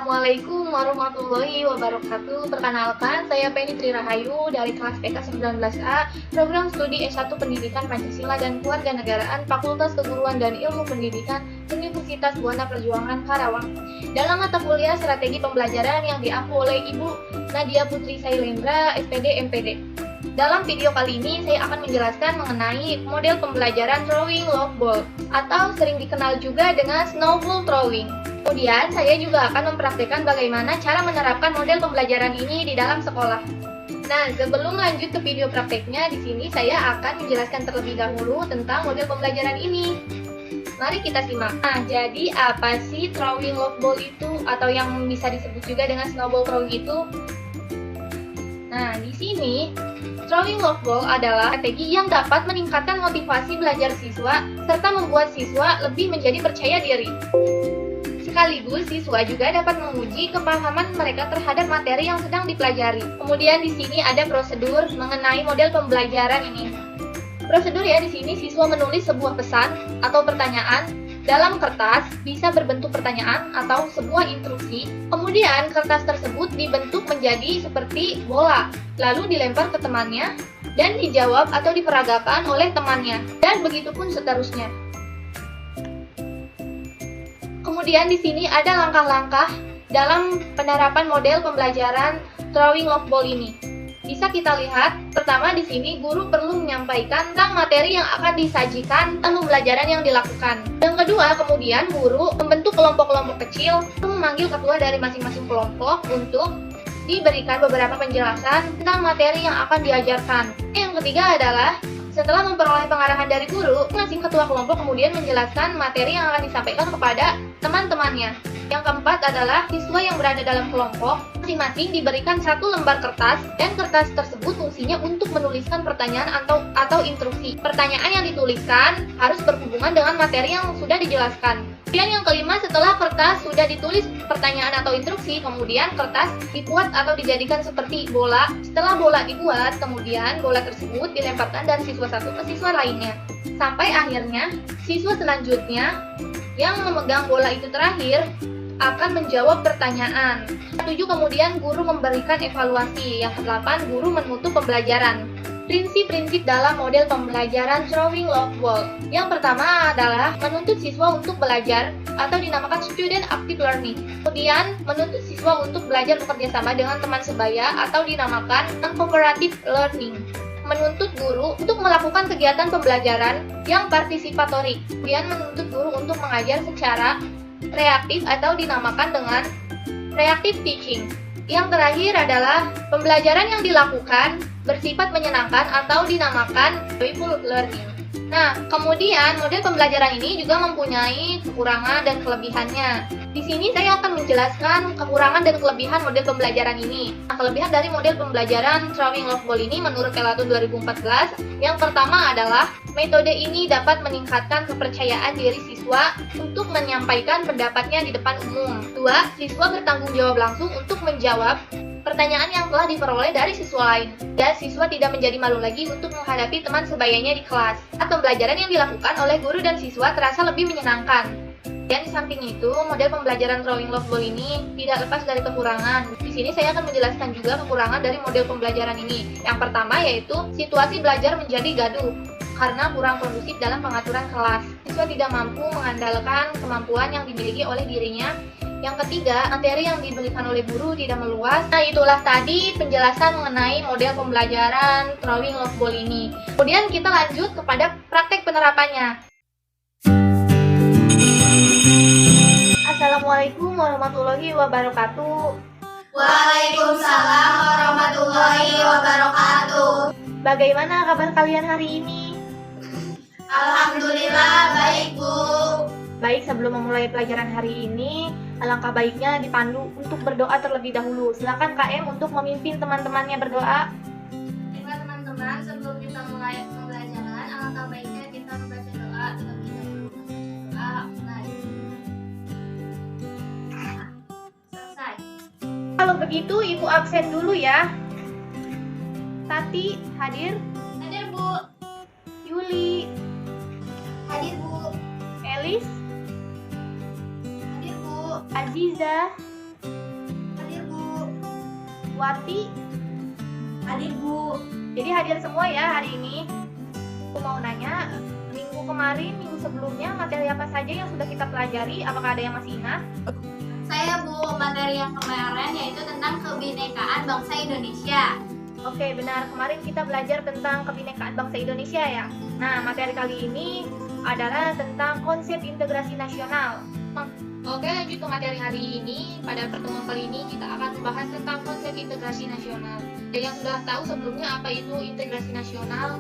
Assalamualaikum warahmatullahi wabarakatuh. Perkenalkan, saya Penny Tri Rahayu dari kelas PK 19A, program studi S1 Pendidikan Pancasila dan Kewarganegaraan, Fakultas Keguruan dan Ilmu Pendidikan, Universitas Buana Perjuangan, Karawang. Dalam mata kuliah strategi pembelajaran yang diampu oleh Ibu Nadia Putri Sailendra, SPD MPD. Dalam video kali ini, saya akan menjelaskan mengenai model pembelajaran throwing love ball, atau sering dikenal juga dengan snowball throwing. Kemudian, saya juga akan mempraktikkan bagaimana cara menerapkan model pembelajaran ini di dalam sekolah. Nah, sebelum lanjut ke video prakteknya, di sini saya akan menjelaskan terlebih dahulu tentang model pembelajaran ini. Mari kita simak. Nah, jadi apa sih throwing love ball itu, atau yang bisa disebut juga dengan snowball throwing itu? Nah, di sini throwing love ball adalah strategi yang dapat meningkatkan motivasi belajar siswa serta membuat siswa lebih menjadi percaya diri. Sekaligus siswa juga dapat menguji kepahaman mereka terhadap materi yang sedang dipelajari. Kemudian di sini ada prosedur mengenai model pembelajaran ini. Prosedur ya, di sini siswa menulis sebuah pesan atau pertanyaan dalam kertas, bisa berbentuk pertanyaan atau sebuah instruksi. Kemudian kertas tersebut dibentuk menjadi seperti bola, lalu dilempar ke temannya dan dijawab atau diperagakan oleh temannya, dan begitu pun seterusnya. Kemudian di sini ada langkah-langkah dalam penerapan model pembelajaran throwing love ball ini. Bisa kita lihat, pertama di sini guru perlu menyampaikan tentang materi yang akan disajikan tentang pembelajaran yang dilakukan. Yang kedua, kemudian guru membentuk kelompok-kelompok kecil, memanggil ketua dari masing-masing kelompok untuk diberikan beberapa penjelasan tentang materi yang akan diajarkan. Yang ketiga adalah setelah memperoleh pengarahan dari guru, masing ketua kelompok kemudian menjelaskan materi yang akan disampaikan kepada teman-temannya. Yang keempat adalah siswa yang berada dalam kelompok masing-masing diberikan satu lembar kertas, dan kertas tersebut fungsinya untuk menuliskan pertanyaan atau instruksi. Pertanyaan yang dituliskan harus berhubungan dengan materi yang sudah dijelaskan. Kemudian yang kelima, setelah kertas sudah ditulis pertanyaan atau instruksi, kemudian kertas dibuat atau dijadikan seperti bola. Setelah bola dibuat, kemudian bola tersebut dilemparkan dari siswa satu ke siswa lainnya. Sampai akhirnya, siswa selanjutnya yang memegang bola itu terakhir akan menjawab pertanyaan. Ketujuh, kemudian guru memberikan evaluasi. Yang kedelapan, guru menutup pembelajaran. Prinsip-prinsip dalam model pembelajaran throwing love ball. Yang pertama adalah menuntut siswa untuk belajar atau dinamakan student active learning. Kemudian menuntut siswa untuk belajar bekerja sama dengan teman sebaya atau dinamakan non-cooperative learning. Menuntut guru untuk melakukan kegiatan pembelajaran yang partisipatorik. Kemudian menuntut guru untuk mengajar secara reaktif atau dinamakan dengan reactive teaching. Yang terakhir adalah pembelajaran yang dilakukan bersifat menyenangkan atau dinamakan joyful learning. Nah, kemudian model pembelajaran ini juga mempunyai kekurangan dan kelebihannya. Di sini saya akan menjelaskan kekurangan dan kelebihan model pembelajaran ini. Nah, kelebihan dari model pembelajaran throwing love ball ini menurut Elato 2014, yang pertama adalah metode ini dapat meningkatkan kepercayaan diri siswa untuk menyampaikan pendapatnya di depan umum. Dua, siswa bertanggung jawab langsung untuk menjawab pertanyaan yang telah diperoleh dari siswa lain. Dan siswa tidak menjadi malu lagi untuk menghadapi teman sebayanya di kelas. Pembelajaran yang dilakukan oleh guru dan siswa terasa lebih menyenangkan. Dan di samping itu, model pembelajaran throwing love ball ini tidak lepas dari kekurangan. Di sini saya akan menjelaskan juga kekurangan dari model pembelajaran ini. Yang pertama yaitu situasi belajar menjadi gaduh karena kurang kondusif dalam pengaturan kelas. Siswa tidak mampu mengandalkan kemampuan yang dimiliki oleh dirinya. Yang ketiga, materi yang diberikan oleh guru tidak meluas. Nah, itulah tadi penjelasan mengenai model pembelajaran throwing love ball ini. Kemudian kita lanjut kepada praktek penerapannya. Assalamualaikum warahmatullahi wabarakatuh. Waalaikumsalam warahmatullahi wabarakatuh. Bagaimana kabar kalian hari ini? Alhamdulillah baik, Bu. Baik, sebelum memulai pelajaran hari ini, alangkah baiknya dipandu untuk berdoa terlebih dahulu. Silakan KM untuk memimpin teman-temannya berdoa. Baiklah teman-teman, sebelum kita mulai pembelajaran, alangkah baiknya kita membaca doa terlebih dahulu. Mari. Selesai. Kalau begitu, Ibu absen dulu ya. Tati, hadir. Hadir, Bu. Yuli, Hadir, Bu. Elis, Hadir, Bu. Aziza, Wati. Hadir Bu. Jadi hadir semua ya hari ini. Aku mau nanya, minggu kemarin, minggu sebelumnya materi apa saja yang sudah kita pelajari? Apakah ada yang masih ingat? Saya Bu, materi yang kemarin yaitu tentang kebinekaan bangsa Indonesia. Oke, benar. Kemarin kita belajar tentang kebinekaan bangsa Indonesia ya. Nah, materi kali ini adalah tentang konsep integrasi nasional. Oke, lanjut ke materi hari ini. Pada pertemuan kali ini kita akan membahas tentang konsep integrasi nasional. Dan yang sudah tahu sebelumnya apa itu integrasi nasional?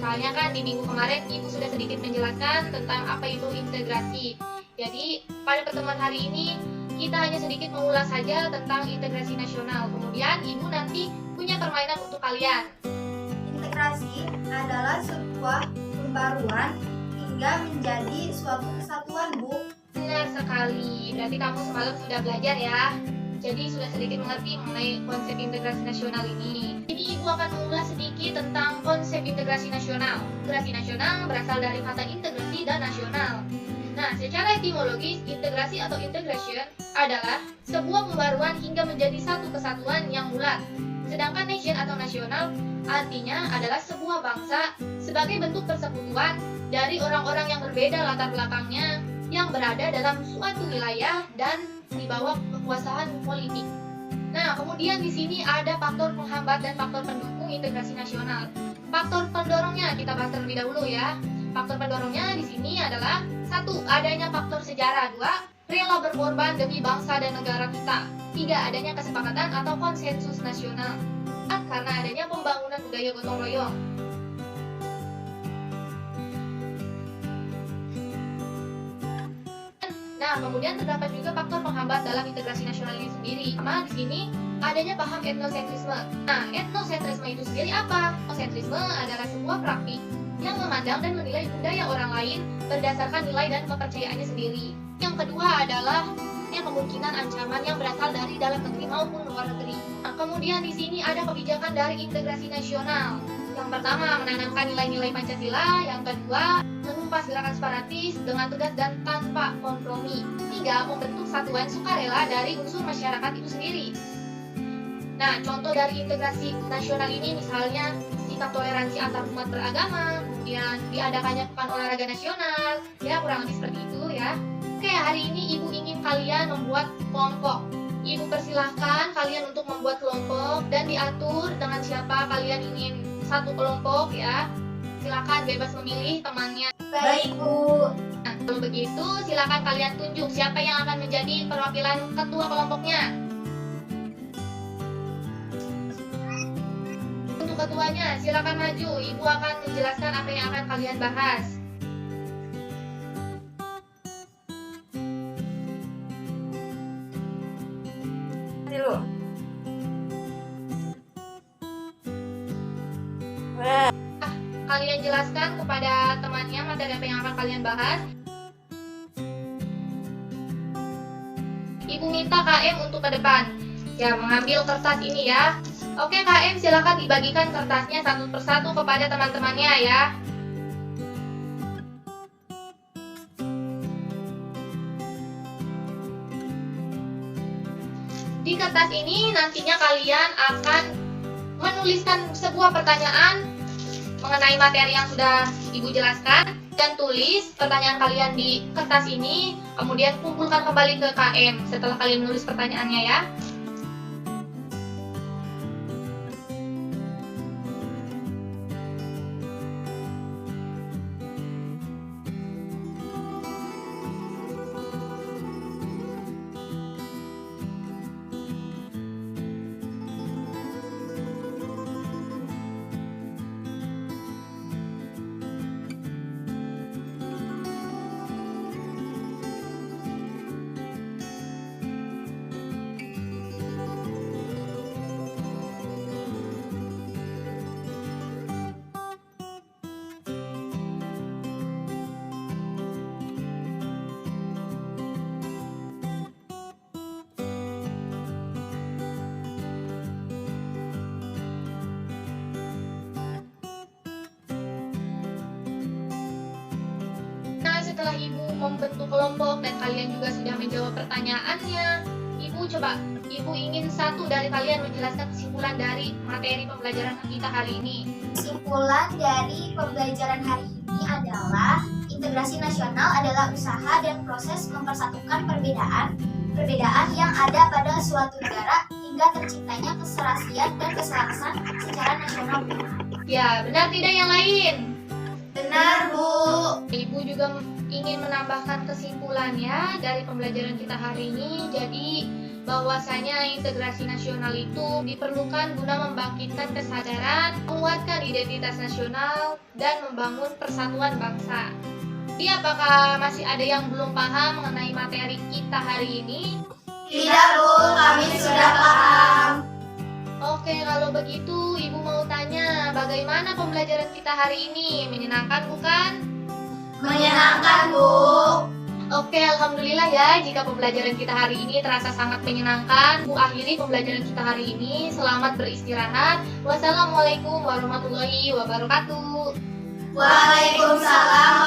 Soalnya kan di minggu kemarin Ibu sudah sedikit menjelaskan tentang apa itu integrasi. Jadi pada pertemuan hari ini kita hanya sedikit mengulas saja tentang integrasi nasional. Kemudian Ibu nanti punya permainan untuk kalian. Integrasi adalah sebuah pembaruan hingga menjadi suatu kesatuan Bu. Benar sekali, berarti kamu semalam sudah belajar ya. Jadi sudah sedikit mengerti mengenai konsep integrasi nasional ini. Ini Ibu akan mengulas sedikit tentang konsep integrasi nasional. Integrasi nasional berasal dari kata integrasi dan nasional. Nah, secara etimologis, integrasi atau integration adalah sebuah pembaruan hingga menjadi satu kesatuan yang bulat. Sedangkan nation atau nasional artinya adalah sebuah bangsa sebagai bentuk persekutuan dari orang-orang yang berbeda latar belakangnya yang berada dalam suatu wilayah dan di bawah kekuasaan politik. Nah, kemudian di sini ada faktor penghambat dan faktor pendukung integrasi nasional. Faktor pendorongnya kita bahas terlebih dahulu ya. Faktor pendorongnya di sini adalah 1. Adanya faktor sejarah. 2. Rela berkorban demi bangsa dan negara kita. 3. Adanya kesepakatan atau konsensus nasional. 4. Karena adanya pembangunan budaya gotong royong. Nah, kemudian terdapat juga faktor penghambat dalam integrasi nasional ini sendiri. Pertama, di sini adanya paham etnosentrisme. Nah, etnosentrisme itu sendiri apa? Etnosentrisme adalah sebuah praktik yang memandang dan menilai budaya orang lain berdasarkan nilai dan kepercayaannya sendiri. Yang kedua adalah kemungkinan ancaman yang berasal dari dalam negeri maupun luar negeri. Nah, kemudian di sini ada kebijakan dari integrasi nasional. Yang pertama, menanamkan nilai-nilai Pancasila. Yang kedua, menumpas gerakan separatis dengan tegas dan tanpa kompromi. 3. Membentuk satuan sukarela dari unsur masyarakat itu sendiri. Nah, contoh dari integrasi nasional ini misalnya sikap toleransi antar umat beragama, kemudian diadakannya pekan olahraga nasional, ya kurang lebih seperti itu ya. Oke, hari ini Ibu ingin kalian membuat kelompok. Ibu persilahkan kalian untuk membuat kelompok dan diatur dengan siapa kalian ingin satu kelompok ya. Silakan bebas memilih temannya. Baik Bu. Nah, kalau begitu silakan kalian tunjuk siapa yang akan menjadi perwakilan ketua kelompoknya. Untuk ketuanya silakan maju. Ibu akan menjelaskan apa yang akan kalian bahas. Dulu. Kalian jelaskan kepada temannya materi apa yang akan kalian bahas. Ibu minta KM untuk ke depan. Ya, mengambil kertas ini ya. Oke KM, silakan dibagikan kertasnya satu persatu kepada teman-temannya ya. Di kertas ini nantinya kalian akan menuliskan sebuah pertanyaan mengenai materi yang sudah Ibu jelaskan dan tulis pertanyaan kalian di kertas ini, kemudian kumpulkan kembali ke KM setelah kalian menulis pertanyaannya ya. Setelah Ibu membentuk kelompok dan kalian juga sudah menjawab pertanyaannya, Ibu ingin satu dari kalian menjelaskan kesimpulan dari materi pembelajaran kita hari ini. Kesimpulan dari pembelajaran hari ini adalah integrasi nasional adalah usaha dan proses mempersatukan perbedaan yang ada pada suatu negara hingga terciptanya keserasian dan keselarasan secara nasional. Ya, benar tidak yang lain? Benar, Bu. Ibu juga ingin menambahkan kesimpulannya dari pembelajaran kita hari ini. Jadi, bahwasanya integrasi nasional itu diperlukan guna membangkitkan kesadaran, menguatkan identitas nasional, dan membangun persatuan bangsa. Jadi, apakah masih ada yang belum paham mengenai materi kita hari ini? Tidak, Bu. Kami sudah paham. Oke, kalau begitu Ibu mau tanya, bagaimana pembelajaran kita hari ini? Menyenangkan bukan? Menyenangkan, Bu. Oke, alhamdulillah ya jika pembelajaran kita hari ini terasa sangat menyenangkan. Bu akhiri pembelajaran kita hari ini. Selamat beristirahat. Wassalamualaikum warahmatullahi wabarakatuh. Waalaikumsalam